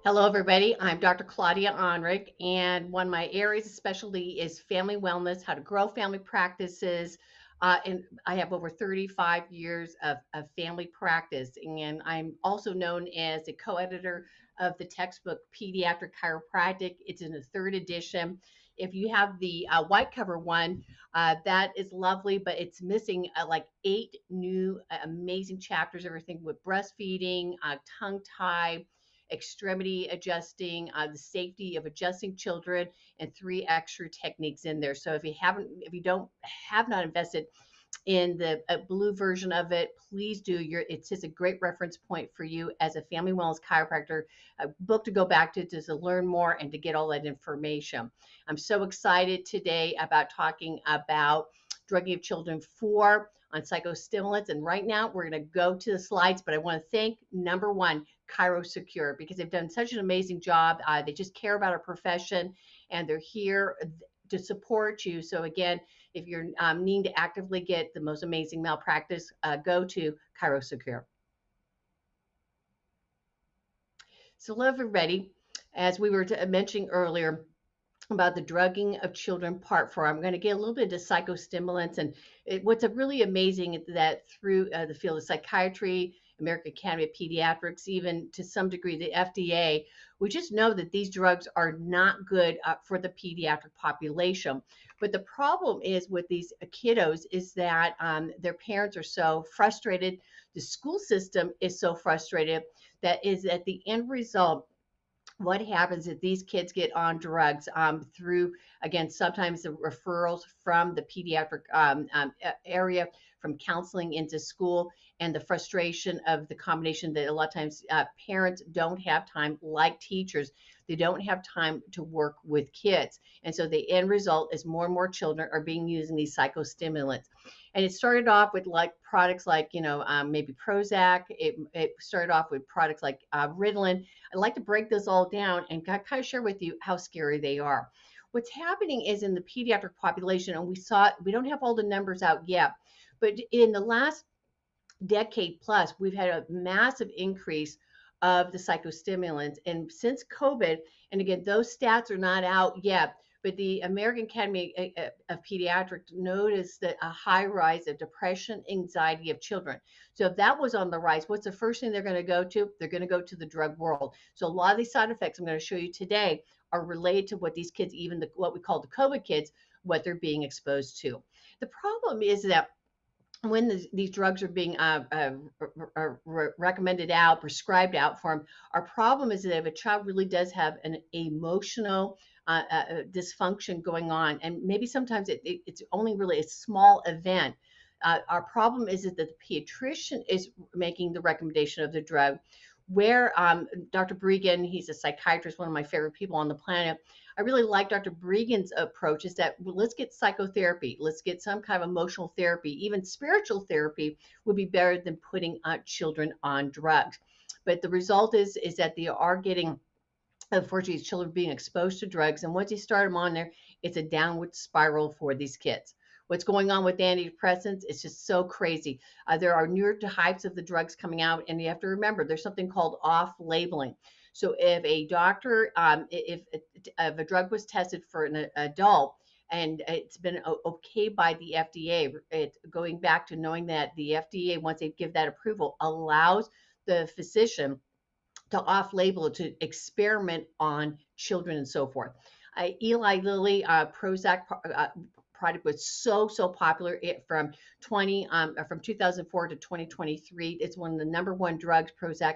Hello, everybody. I'm Dr. Claudia Anrig, and one of my areas of specialty is family wellness, how to grow family practices. And I have over 35 years of family practice. And I'm also known as the co editor of the textbook Pediatric Chiropractic. It's in the third edition. If you have the white cover one, that is lovely, but it's missing like 8 new amazing chapters, everything with breastfeeding, tongue tie, extremity adjusting, the safety of adjusting children, and 3 extra techniques in there. So if you don't have not invested in the blue version of it, please do. It's just a great reference point for you as a family wellness chiropractor, a book to go back to learn more and to get all that information. I'm so excited today about talking about drugging of children 4 on psychostimulants. And right now we're going to go to the slides, but I want to thank number one, ChiroSecure, because they've done such an amazing job. They just care about our profession and they're here to support you. So again, if you're needing to actively get the most amazing malpractice, go to ChiroSecure. So hello everybody. As we were mentioning earlier, about the drugging of children part 4. I'm going to get a little bit into psychostimulants and what's really amazing is that through the field of psychiatry, American Academy of Pediatrics, even to some degree the FDA, we just know that these drugs are not good for the pediatric population. But the problem is with these kiddos is that their parents are so frustrated, the school system is so frustrated that is at the end result what happens if these kids get on drugs through, again, sometimes the referrals from the pediatric area, from counseling into school, and the frustration of the combination that a lot of times parents don't have time, like teachers, they don't have time to work with kids. And so the end result is more and more children are being using these psychostimulants. And it started off with like products like, maybe Prozac. It started off with products like Ritalin. I'd like to break this all down and kind of share with you how scary they are. What's happening is in the pediatric population, and we don't have all the numbers out yet, but in the last decade plus, we've had a massive increase of the psychostimulants. And since COVID, and again, those stats are not out yet, but the American Academy of Pediatrics noticed that a high rise of depression, anxiety of children. So if that was on the rise, what's the first thing they're going to go to? They're going to go to the drug world. So a lot of these side effects I'm going to show you today are related to what these kids, even what we call the COVID kids, what they're being exposed to. The problem is that when these drugs are being recommended out, prescribed out for them, our problem is that if a child really does have an emotional dysfunction going on, and maybe sometimes it's only really a small event, our problem is that the pediatrician is making the recommendation of the drug. Where Dr. Bregan, he's a psychiatrist, one of my favorite people on the planet. I really like Dr. Bregan's approach is that let's get psychotherapy, let's get some kind of emotional therapy, even spiritual therapy would be better than putting children on drugs. But the result is that they are getting, unfortunately, children being exposed to drugs, and once you start them on there, it's a downward spiral for these kids. What's going on with antidepressants? It's just so crazy. There are newer types of the drugs coming out, and you have to remember there's something called off-labeling. So if a doctor, if a drug was tested for an adult and it's been okay by the FDA, going back to knowing that the FDA, once they give that approval, allows the physician to off-label it, to experiment on children and so forth. Eli Lilly Prozac product was so popular from 2004 to 2023. It's one of the number one drugs, Prozac,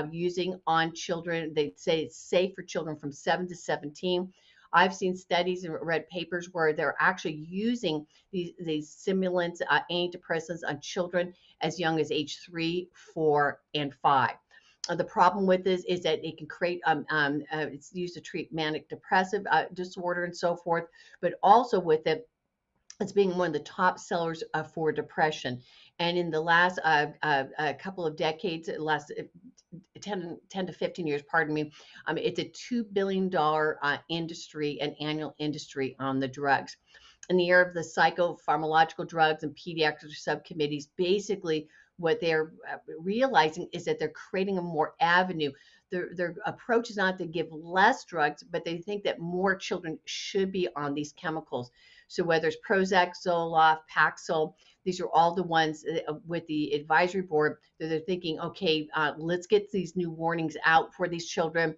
using on children. They say it's safe for children from 7 to 17. I've seen studies and read papers where they're actually using these stimulants, antidepressants on children as young as age 3, 4, and 5. The problem with this is that it can create, it's used to treat manic depressive disorder and so forth, but also with it, it's being one of the top sellers for depression. And in the last couple of decades, last 10 to 15 years, pardon me, it's a $2 billion industry, an annual industry on the drugs. In the era of the psychopharmacological drugs and pediatric subcommittees, basically what they're realizing is that they're creating a more avenue. their approach is not to give less drugs, but they think that more children should be on these chemicals. So whether it's Prozac, Zoloft, Paxil, these are all the ones with the advisory board that they're thinking, okay, let's get these new warnings out for these children.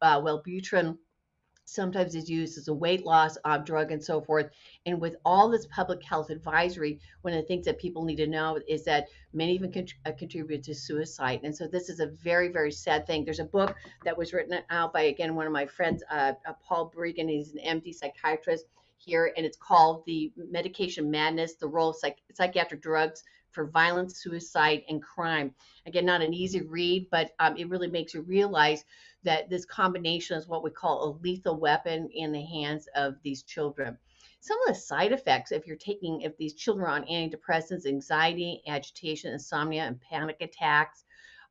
Wellbutrin sometimes is used as a weight loss drug and so forth. And with all this public health advisory, one of the things that people need to know is that many even contribute to suicide. And so this is a very, very sad thing. There's a book that was written out by, again, one of my friends, Paul Bregan. He's an MD psychiatrist here, and it's called The Medication Madness, the Role of Psychiatric Drugs for Violence, Suicide, and Crime. Again, not an easy read, but it really makes you realize that this combination is what we call a lethal weapon in the hands of these children. Some of the side effects, if these children are on antidepressants, anxiety, agitation, insomnia, and panic attacks,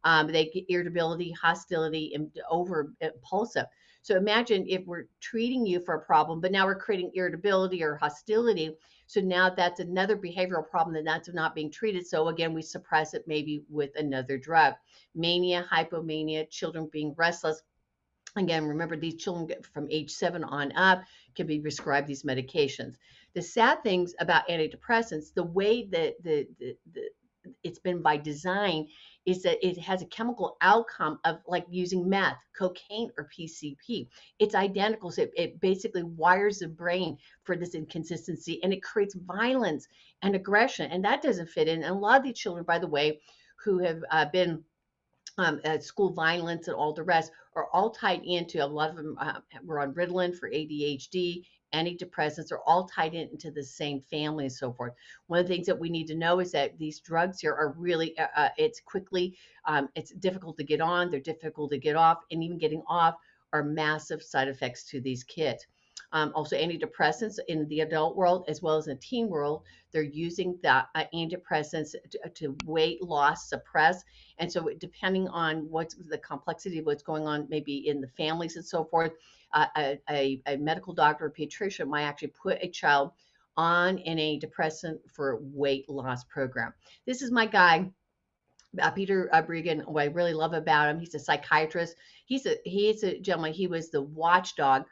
they get irritability, hostility, and over impulsive. So imagine if we're treating you for a problem, but now we're creating irritability or hostility. So now that's another behavioral problem that's not being treated. So again, we suppress it maybe with another drug. Mania, hypomania, children being restless. Again, remember these children from age 7 on up can be prescribed these medications. The sad things about antidepressants, the way that it's been by design is that it has a chemical outcome of like using meth, cocaine, or PCP. It's identical. So it basically wires the brain for this inconsistency, and it creates violence and aggression. And that doesn't fit in. And a lot of these children, by the way, who have been school violence and all the rest are all tied into, a lot of them were on Ritalin for ADHD, antidepressants are all tied into the same family and so forth. One of the things that we need to know is that these drugs here are really, it's difficult to get on, they're difficult to get off, and even getting off are massive side effects to these kids. Also, antidepressants in the adult world as well as in the teen world, they're using the antidepressants to weight loss, suppress. And so, depending on what's the complexity of what's going on, maybe in the families and so forth, a medical doctor or pediatrician might actually put a child on an antidepressant for weight loss program. This is my guy. Peter Bregan, what I really love about him, he's a psychiatrist. He's a gentleman. He was the watchdog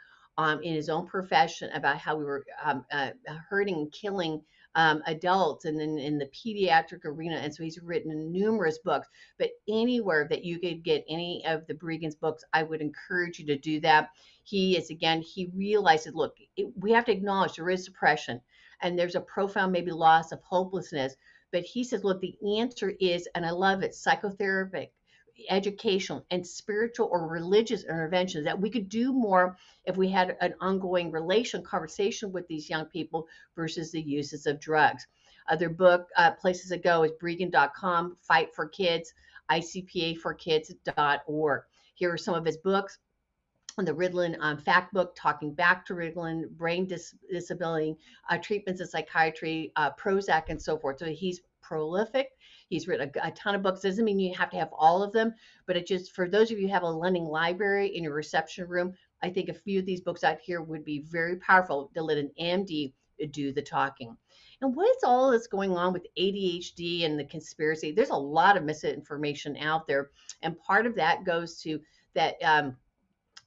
in his own profession about how we were hurting and killing adults and then in the pediatric arena. And so he's written numerous books, but anywhere that you could get any of the Bregan's books, I would encourage you to do that. He realizes, look, we have to acknowledge there is suppression and there's a profound maybe loss of hopelessness. But he says, look, the answer is, and I love it, psychotherapeutic, educational, and spiritual or religious interventions, that we could do more if we had an ongoing conversation with these young people versus the uses of drugs. Other book places to go is Bregan.com, Fight for Kids, ICPAforkids.org. Here are some of his books. The Ritalin fact book, Talking Back to Ritalin, Brain Disability, Treatments in Psychiatry, Prozac, and so forth. So he's prolific. He's written a ton of books. Doesn't mean you have to have all of them, but it just, for those of you who have a lending library in your reception room, I think a few of these books out here would be very powerful to let an MD do the talking. And what is all this going on with ADHD and the conspiracy? There's a lot of misinformation out there. And part of that goes to that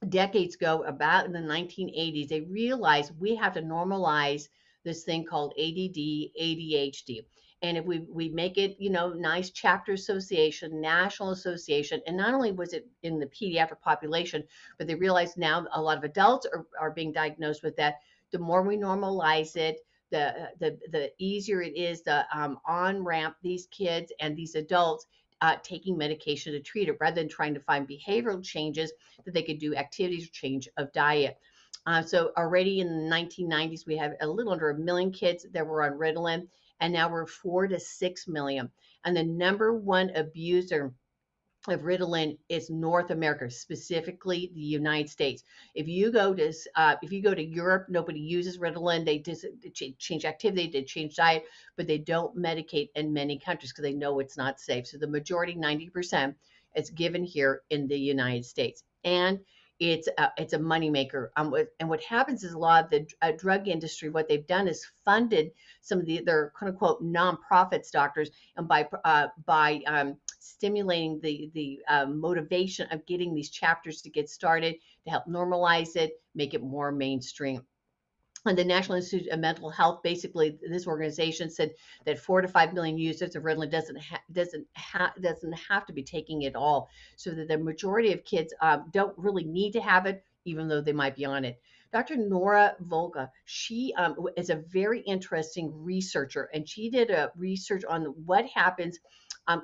decades ago, about in the 1980s, they realized we have to normalize this thing called ADD, ADHD. And if we make it, nice chapter association, national association, and not only was it in the pediatric population, but they realize now a lot of adults are being diagnosed with that. The more we normalize it, the easier it is to on-ramp these kids and these adults taking medication to treat it, rather than trying to find behavioral changes that they could do, activities, or change of diet. So already in the 1990s, we had a little under 1 million kids that were on Ritalin, and now we're 4 to 6 million. And the number one abuser of Ritalin is North America, specifically the United States. If you go to Europe, nobody uses Ritalin. They change activity, they change diet, but they don't medicate in many countries because they know it's not safe. So the majority, 90%, is given here in the United States, and it's a moneymaker. And what happens is a lot of the drug industry, what they've done is funded some of their quote unquote nonprofits doctors, and by stimulating the motivation of getting these chapters to get started, to help normalize it, make it more mainstream. And the National Institute of Mental Health, basically, this organization said that 4 to 5 million users of Ritalin doesn't have to be taking it all, so that the majority of kids don't really need to have it, even though they might be on it. Dr. Nora Volga, she is a very interesting researcher, and she did a research on what happens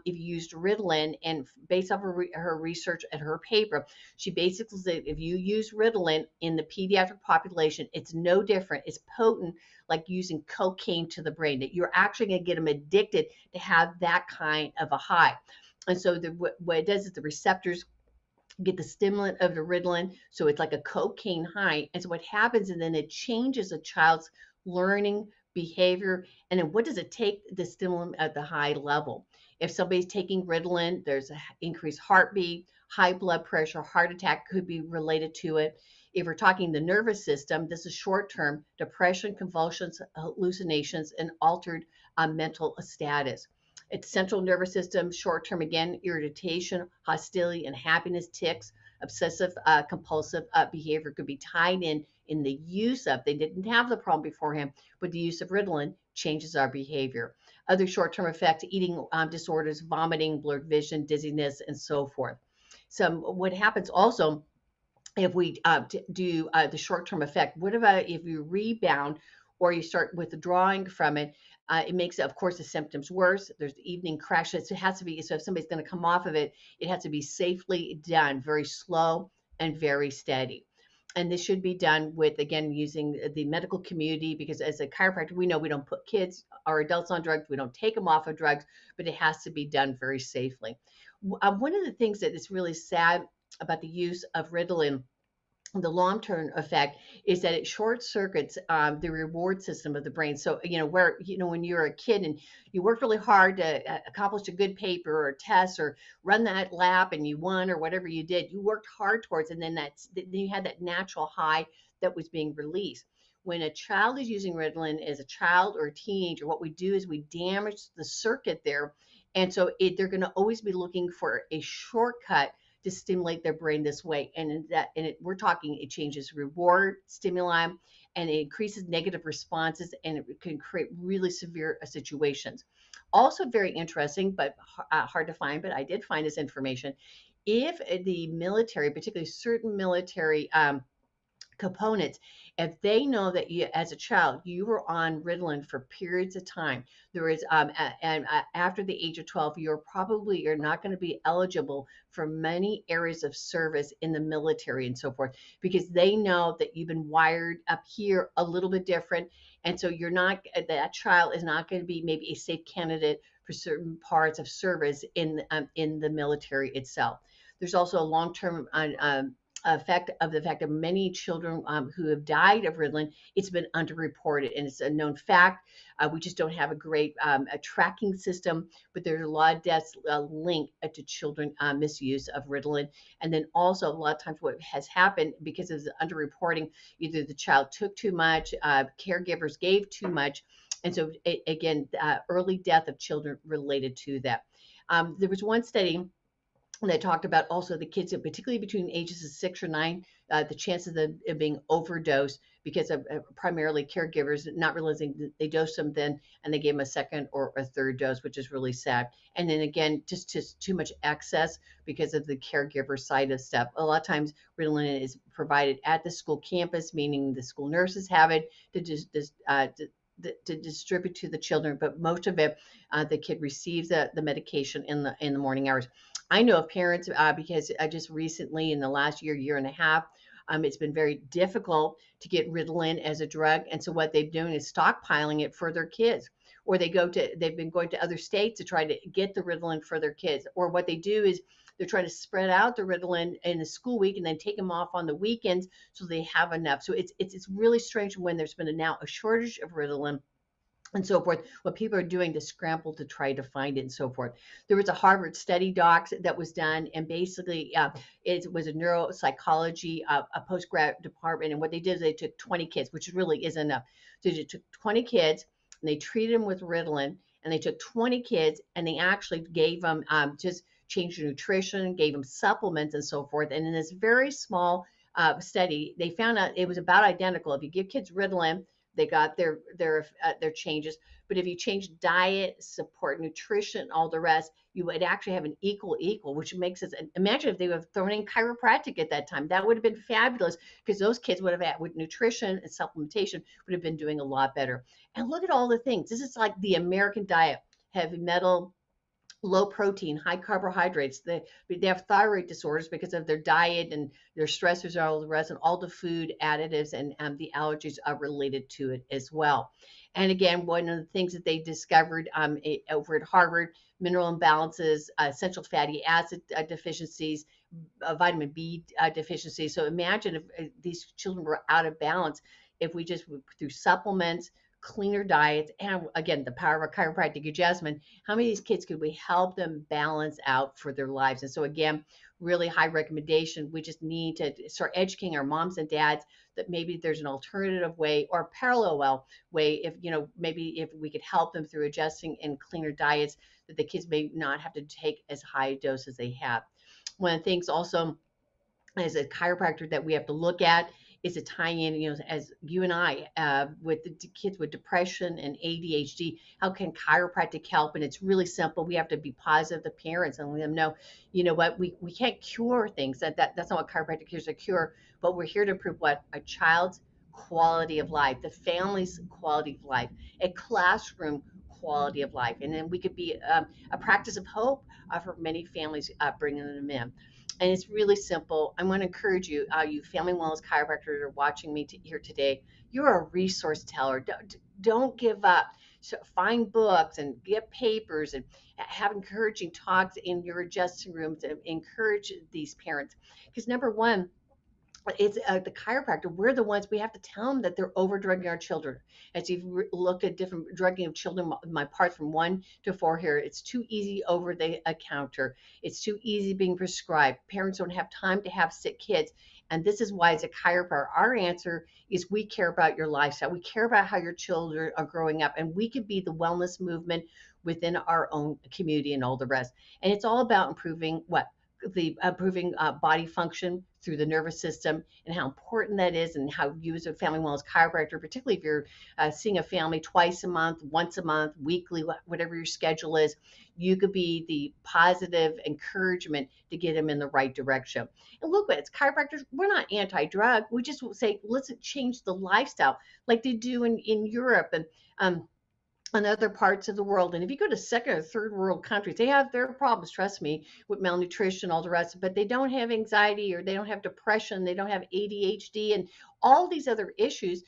if you used Ritalin. And based off of her research and her paper, she basically said if you use Ritalin in the pediatric population, it's no different. It's potent, like using cocaine to the brain, that you're actually going to get them addicted to have that kind of a high. And so what it does is the receptors get the stimulant of the Ritalin, so it's like a cocaine high. And so what happens, and then it changes a child's learning behavior. And then what does it take the stimulant at the high level? If somebody's taking Ritalin, there's an increased heartbeat, high blood pressure, heart attack could be related to it. If we're talking the nervous system, this is short term depression, convulsions, hallucinations, and altered mental status. It's central nervous system, short term, again, irritation, hostility, and happiness, tics, obsessive compulsive behavior could be tied in the use of, they didn't have the problem beforehand, but the use of Ritalin changes our behavior. Other short term effects, eating disorders, vomiting, blurred vision, dizziness, and so forth. So, what happens also, if we do the short-term effect, what about if you rebound or you start withdrawing from it? It makes, of course, the symptoms worse. There's evening crashes. It has to be, so if somebody's going to come off of it, it has to be safely done, very slow and very steady. And this should be done with, again, using the medical community, because as a chiropractor, we know we don't put kids or adults on drugs. We don't take them off of drugs, but it has to be done very safely. One of the things that is really sad about the use of Ritalin, the long-term effect, is that it short circuits the reward system of the brain. So, when you're a kid and you worked really hard to accomplish a good paper or a test or run that lap and you won or whatever you did, you worked hard towards, and then you had that natural high that was being released. When a child is using Ritalin as a child or a teenager, what we do is we damage the circuit there. And so they're going to always be looking for a shortcut to stimulate their brain this way. And we're talking, it changes reward stimuli, and it increases negative responses, and it can create really severe situations. Also very interesting, but hard to find, but I did find this information. If the military, particularly certain military components, if they know that you, as a child, you were on Ritalin for periods of time, there is after the age of 12, you're not going to be eligible for many areas of service in the military and so forth, because they know that you've been wired up here a little bit different. And so that child is not going to be maybe a safe candidate for certain parts of service in the military itself. There's also a long-term effect of the fact that many children who have died of Ritalin, it's been underreported, and it's a known fact. We just don't have a great a tracking system, but there's a lot of deaths linked to children misuse of Ritalin. And then also a lot of times what has happened, because of the underreporting, either the child took too much, caregivers gave too much, and so again, early death of children related to that. There was one study that talked about also the kids, particularly between ages of 6 or 9, the chances of being overdosed because of primarily caregivers not realizing that they dosed them then and they gave them a second or a third dose, which is really sad. And then again, just too much excess because of the caregiver side of stuff. A lot of times Ritalin is provided at the school campus, meaning the school nurses have it to distribute to the children, but most of it, the kid receives the medication in the morning hours. I know of parents because I just recently, in the last year and a half, it's been very difficult to get Ritalin as a drug, and so what they've done is stockpiling it for their kids, or they've been going to other states to try to get the Ritalin for their kids, or what they do is they're trying to spread out the Ritalin in the school week and then take them off on the weekends so they have enough. So it's really strange when there's been now a shortage of Ritalin and so forth, what people are doing to scramble to try to find it and so forth. There was a Harvard study docs that was done, and basically it was a neuropsychology, a postgrad department, and what they did is they took 20 kids, which really is enough. So they took 20 kids, and they treated them with Ritalin, and they took 20 kids and they actually gave them just changed their nutrition, gave them supplements and so forth. And in this very small study, they found out it was about identical. If you give kids Ritalin, they got their changes. But if you change diet, support, nutrition, all the rest, you would actually have an equal, which makes us imagine if they would have thrown in chiropractic at that time. That would have been fabulous because those kids would have had with nutrition and supplementation would have been doing a lot better. And look at all the things. This is like the American diet: heavy metal, low protein, high carbohydrates. They have thyroid disorders because of their diet and their stressors and all the rest, and all the food additives and the allergies are related to it as well. And again, one of the things that they discovered over at Harvard: mineral imbalances, essential fatty acid deficiencies, vitamin B deficiency. So imagine if these children were out of balance, if we just through supplements, cleaner diets, and again, the power of a chiropractic adjustment, how many of these kids could we help them balance out for their lives? And so again, really high recommendation. We just need to start educating our moms and dads that maybe there's an alternative way or parallel way. If, maybe if we could help them through adjusting and cleaner diets, that the kids may not have to take as high a dose as they have. One of the things also as a chiropractor that we have to look at is a tie in, as you and I, with the kids with depression and ADHD, how can chiropractic help? And it's really simple. We have to be positive to parents and let them know, what, we can't cure things. That's not what chiropractic is, a cure, but we're here to improve what? A child's quality of life, the family's quality of life, a classroom quality of life. And then we could be a practice of hope for many families, bringing them in. And it's really simple. I want to encourage you, you family wellness chiropractors are watching me here today. You're a resource teller. Don't give up. So find books and get papers and have encouraging talks in your adjusting room to encourage these parents. Because number one, it's the chiropractor. We're the ones, we have to tell them that they're over drugging our children. As you've looked at different drugging of children, my parts from 1 to 4 here, it's too easy over the counter. It's too easy being prescribed. Parents don't have time to have sick kids. And this is why, as a chiropractor, our answer is we care about your lifestyle. We care about how your children are growing up, and we could be the wellness movement within our own community and all the rest. And it's all about improving what? The improving body function through the nervous system, and how important that is, and how you as a family wellness chiropractor, particularly if you're seeing a family twice a month, once a month, weekly, whatever your schedule is, you could be the positive encouragement to get them in the right direction. And look, as chiropractors, we're not anti-drug. We just say, let's change the lifestyle like they do in Europe and other parts of the world. And if you go to second or third world countries, they have their problems, trust me, with malnutrition, all the rest, but they don't have anxiety, or they don't have depression, they don't have ADHD and all these other issues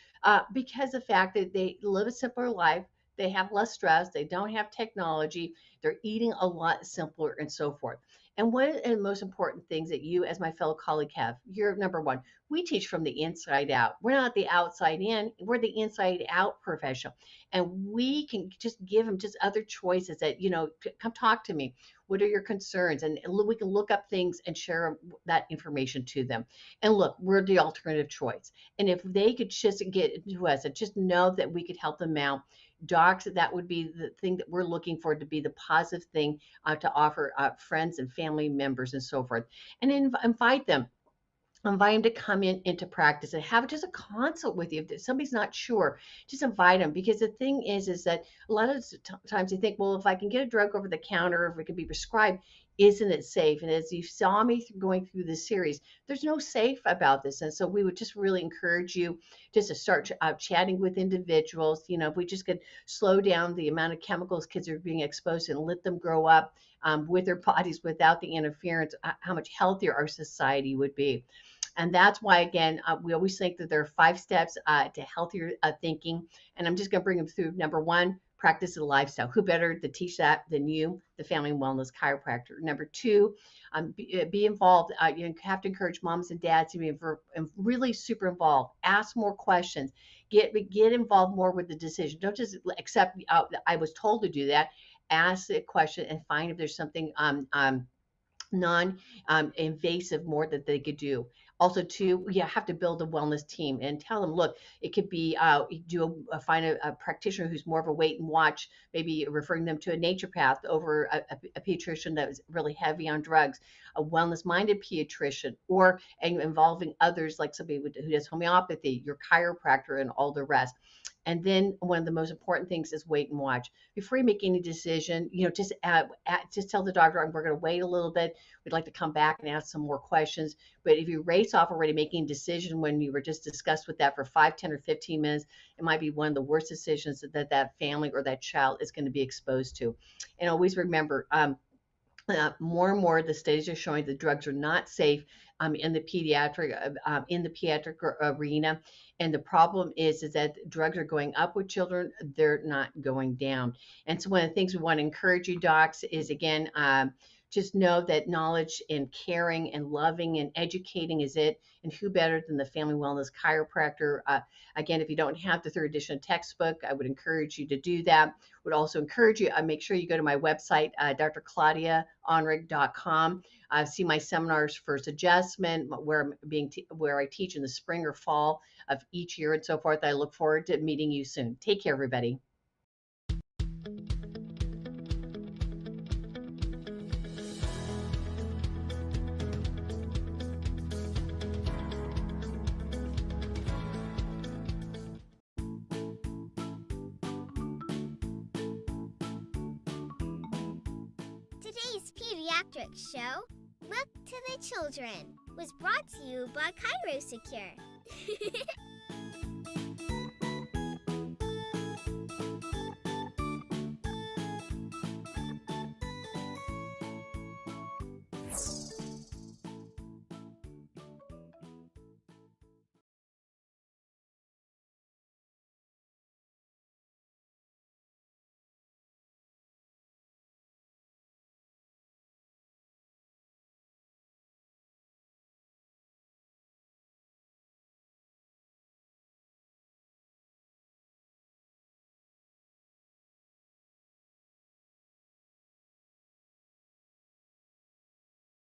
because of the fact that they live a simpler life. They have less stress. They don't have technology. They're eating a lot simpler and so forth. And one of the most important things that you, as my fellow colleague, have, you're number one, we teach from the inside out. We're not the outside in, we're the inside out professional. And we can just give them just other choices that, come talk to me. What are your concerns? And we can look up things and share that information to them. And look, we're the alternative choice. And if they could just get to us and just know that we could help them out, docs, that would be the thing that we're looking for, to be the positive thing to offer friends and family members and so forth. And invite them to come into practice and have just a consult with you. If somebody's not sure, just invite them, because the thing is that a lot of times you think, well, if I can get a drug over the counter, if it can be prescribed, isn't it safe? And as you saw me going through this series, there's no safe about this. And so we would just really encourage you just to start chatting with individuals. If we just could slow down the amount of chemicals kids are being exposed to and let them grow up with their bodies without the interference, how much healthier our society would be. And that's why, again, we always think that there are 5 steps to healthier thinking. And I'm just going to bring them through. Number 1, practice the lifestyle. Who better to teach that than you, the family wellness chiropractor? Number 2, be involved. You have to encourage moms and dads to be really super involved. Ask more questions. Get involved more with the decision. Don't just accept, I was told to do that. Ask the question and find if there's something non-invasive more that they could do. Also, too, you have to build a wellness team and tell them, look, it could be find a practitioner who's more of a wait and watch, maybe referring them to a naturopath over a pediatrician that is really heavy on drugs, a wellness minded pediatrician, or involving others like somebody who does homeopathy, your chiropractor, and all the rest. And then one of the most important things is wait and watch before you make any decision. Just tell the doctor, we're going to wait a little bit. We'd like to come back and ask some more questions. But if you race off already making a decision when you were just discussed with that for 5, 10, or 15 minutes, it might be one of the worst decisions that family or that child is going to be exposed to. And always remember, more and more the studies are showing that drugs are not safe in the pediatric arena. And the problem is that drugs are going up with children, they're not going down. And so one of the things we want to encourage you docs is, again, just know that knowledge and caring and loving and educating is it. And who better than the family wellness chiropractor? Again, if you don't have the 3rd edition textbook, I would encourage you to do that. Would also encourage you, make sure you go to my website, drclaudiaanrig.com. See my seminars, First Adjustment, where I teach in the spring or fall of each year and so forth. I look forward to meeting you soon. Take care, everybody. Today's pediatric show, Look to the Children, was brought to you by ChiroSecure.